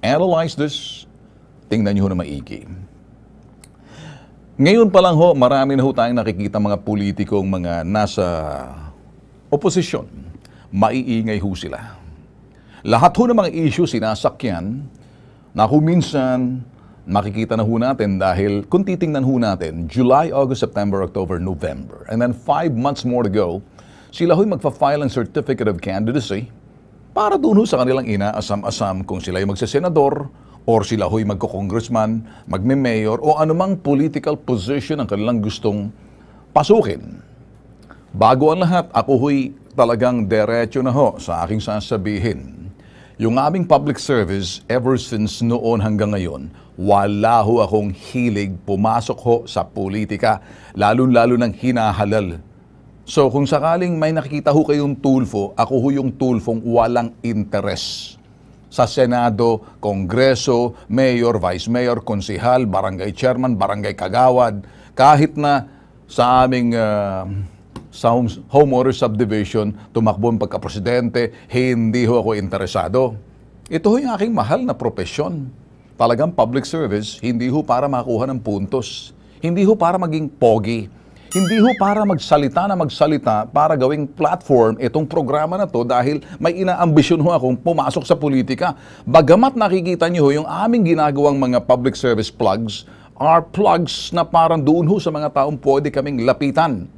Analyze this. Tingnan nyo na maigi. Ngayon pa lang ho, marami na ho tayong nakikita mga politikong mga nasa oposisyon. Maiingay ho sila. Lahat ho ng mga issue sinasakyan na kung minsan makikita na ho natin dahil kung titingnan ho natin, July, August, September, October, November, and then 5 months more to go, sila ho'y magpa-file ang Certificate of Candidacy para doon ho sa kanilang inaasam-asam kung sila'y magsasenador or sila ho'y magko-congressman, magme-mayor o anumang political position ang kanilang gustong pasukin. Bago ang lahat, ako ho'y talagang diretso na ho sa aking sasabihin. Yung aming public service, ever since noon hanggang ngayon, wala ho akong hilig pumasok ho sa politika, lalo-lalo ng hinahalal. So kung sakaling may nakikita ho kayong tulfo, ako ho yung tulfong walang interes. Sa Senado, Kongreso, Mayor, Vice Mayor, Konsihal, Barangay Chairman, Barangay Kagawad, kahit na sa aming sa homeowner subdivision, tumakbo ang pagka-presidente, hindi ho ako interesado. Ito ho yung aking mahal na propesyon. Talagang public service, hindi ho para makuha ng puntos. Hindi ho para maging pogi. Hindi ho para magsalita para gawing platform itong programa na to dahil may inaambisyon ho akong pumasok sa politika. Bagamat nakikita niyo ho yung aming ginagawang mga public service plugs are plugs na parang doon ho sa mga taong pwede kaming lapitan.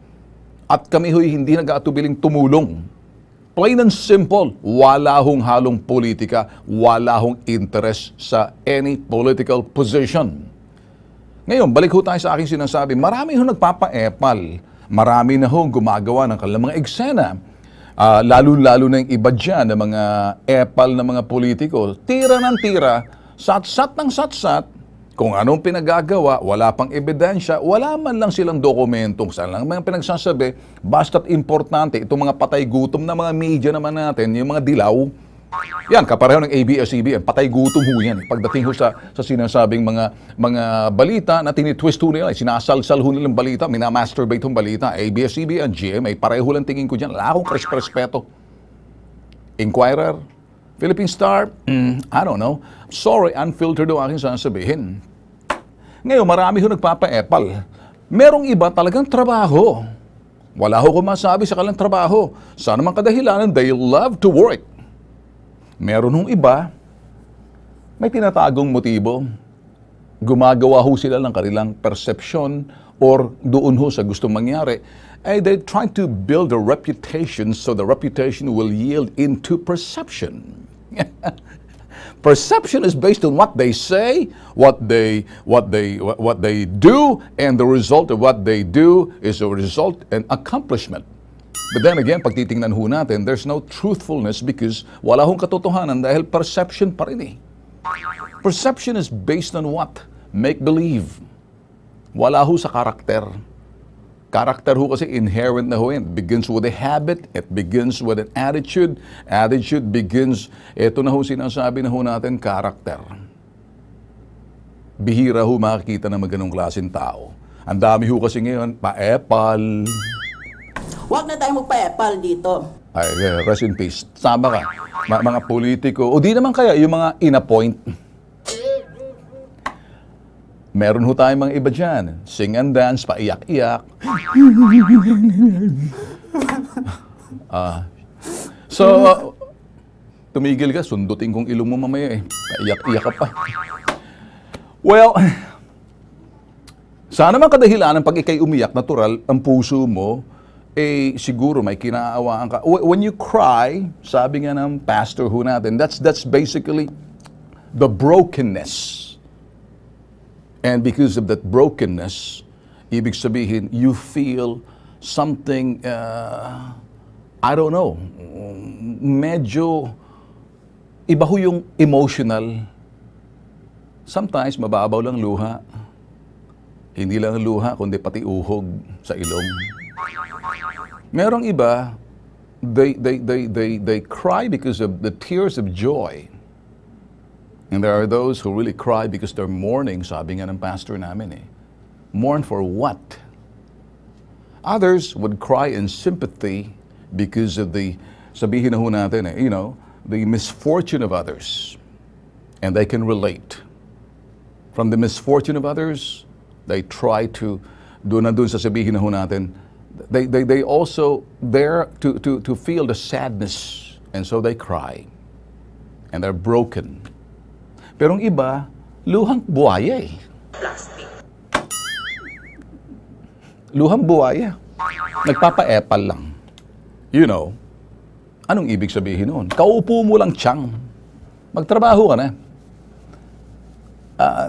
At kami ho'y hindi nag-aatubiling tumulong. Plain and simple, wala hong halong politika, wala hong interest sa any political position. Ngayon, balik ho tayo sa aking sinasabi, marami ho nagpapa-epal. Marami na ho gumagawa ng kanilang mga eksena. Lalo-lalo na yung iba dyan, ng mga epal na mga politiko. Tira ng tira, sat-sat ng sat-sat, kung anong pinagagawa, wala pang ebidensya, wala man lang silang dokumentong saan lang mga pinagsasabi, basta't importante, itong mga patay gutom na mga media naman natin, yung mga dilaw, yan, kapareho ng ABS-CBN, patay gutom ho yan. Pagdating ho sa sinasabing mga balita na tinitwist ho nila, sinasalsal ho nilang balita, minamasturbate ho balita, ABS-CBN, GMA, pareho lang tingin ko dyan, wala akong respeto. Inquirer, Philippine Star, I don't know. Sorry, unfiltered ho aking sasabihin. Ngayon, marami ho nagpapa-epal. Merong iba talagang trabaho. Wala ho kung masabi sa kanilang trabaho. Sa namang kadahilanan, they love to work. Meron hong iba, may tinatagong motibo. Gumagawa ho sila ng kanilang perception or doon ho sa gustong mangyari. They try to build a reputation so the reputation will yield into perception. Perception is based on what they say, what they do, and the result of what they do is a result and accomplishment. But then again, pag titingnan ho natin, there's no truthfulness because wala hong katotohanan dahil perception pa rin eh. Perception is based on what? Make-believe. Wala ho sa karakter. Karakter ho kasi inherent na ho yan. It begins with a habit. It begins with an attitude. Attitude begins, eto na ho sinasabi na ho natin, karakter. Bihira ho makikita ng mga ganong klaseng tao. Ang dami ho kasi ngayon, pa-epal. Huwag na tayo magpa-epal dito. Ay, rest in peace. Sama ka. Mga politiko. O di naman kaya yung mga in-appoint. Meron ho tayong mga iba dyan. Sing and dance, paiyak-iyak. Tumigil ka, sundutin kong ilong mo mamaya eh. Paiyak-iyak ka pa. Well, sana man kadahilan pag ikay umiyak, natural, ang puso mo, siguro may kinaawaan ka. When you cry, sabi nga ng pastor ho natin, that's basically the brokenness. And because of that brokenness, ibig sabihin, you feel something, I don't know, medyo iba ho yung emotional. Sometimes, mababaw lang luha. Hindi lang luha, kundi pati uhog sa ilong. Merong iba, they cry because of the tears of joy. And there are those who really cry because they're mourning, sabi nga ng pastor namin eh. Mourn for what? Others would cry in sympathy because of the, sabihin na ho natin eh, the misfortune of others. and they can relate. From the misfortune of others, they try to, doon sa sabihin na ho natin, they also there to feel the sadness, and so they cry. And they're broken. Pero ang iba, luhang buhaya eh. Luhang buhaya. Nagpapa-epal lang. You know, anong ibig sabihin noon? Kaupo mo lang tiyang. Magtrabaho ka na.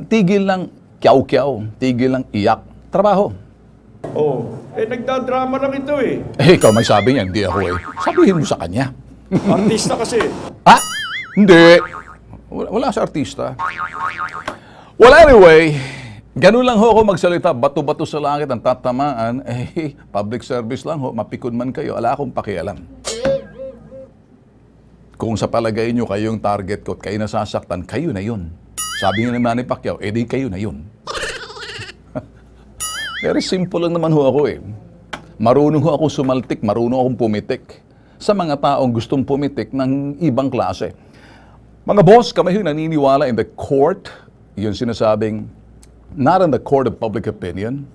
Tigil lang kyaw-kyaw, tigil lang iyak. Trabaho. Oh, nagdadrama lang ito eh. Ikaw may sabi niya, hindi ako eh. Sabihin mo sa kanya. Artista kasi. Hindi. Wala sa artista. Well, anyway, ganun lang ho ako magsalita. Bato-bato sa langit ang tatamaan. Public service lang ho. Mapikon man kayo. Wala akong pakialam. Kung sa palagay nyo kayong target ko at kayo nasasaktan, kayo na yun. Sabi nga ni Manny Pacquiao, di kayo na yun. Very simple lang naman ho ako eh. Marunong ho ako sumaltik, marunong akong pumitik sa mga taong gustong pumitik ng ibang klase. Mga boss, kami ho naniniwala in the court, yung sinasabing, not in the court of public opinion,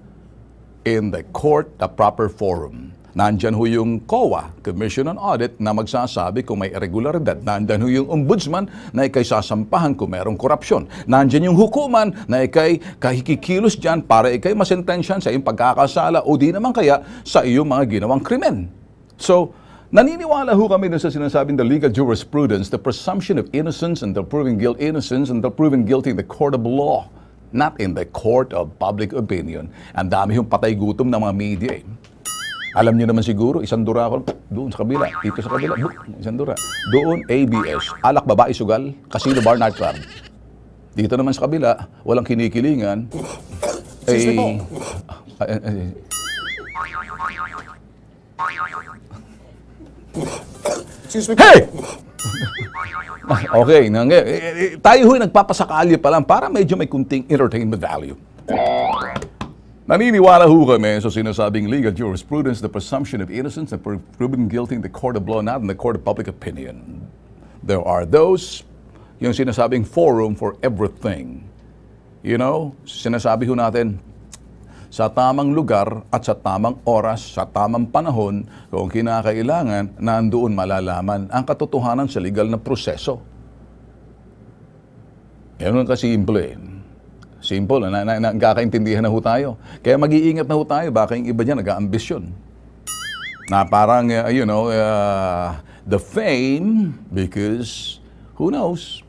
in the court, the proper forum. Nandyan ho yung COA, Commission on Audit, na magsasabi kung may irregularidad. Nandyan ho yung ombudsman na ikay sasampahan kung mayroong korupsyon. Nandyan yung hukuman na ikay kahikikilos dyan para ikay masentensyan sa iyong pagkakasala o di naman kaya sa iyong mga ginawang krimen. So, naniniwala ho kami sa sinasabing the legal jurisprudence, the presumption of innocence and the proving innocence and the proving guilty in the court of law, not in the court of public opinion. Ang dami yung patay gutom ng mga media eh. Alam niyo naman siguro, isang dura ako, doon sa kabila, dito sa kabila, isang dura. Doon, ABS, alak babae sugal, casino bar nightclub. Dito naman sa kabila, walang kinikilingan. Hey! Okay, tayo ho'y nagpapasakali pa lang para medyo may kunting entertainment value. Naniniwala ho kami sa sinasabing legal jurisprudence, the presumption of innocence and proven guilty in the court of law, not in the court of public opinion. There are those, yung sinasabing forum for everything. You know, sinasabi ho natin, sa tamang lugar at sa tamang oras, sa tamang panahon, kung kinakailangan, nandoon malalaman ang katotohanan sa legal na proseso. Yan ang kasimple. Simple, nagkakaintindihan na ho tayo. Kaya mag-iingat na ho tayo, baka yung iba dyan nag-aambisyon. Na parang, the fame, because who knows,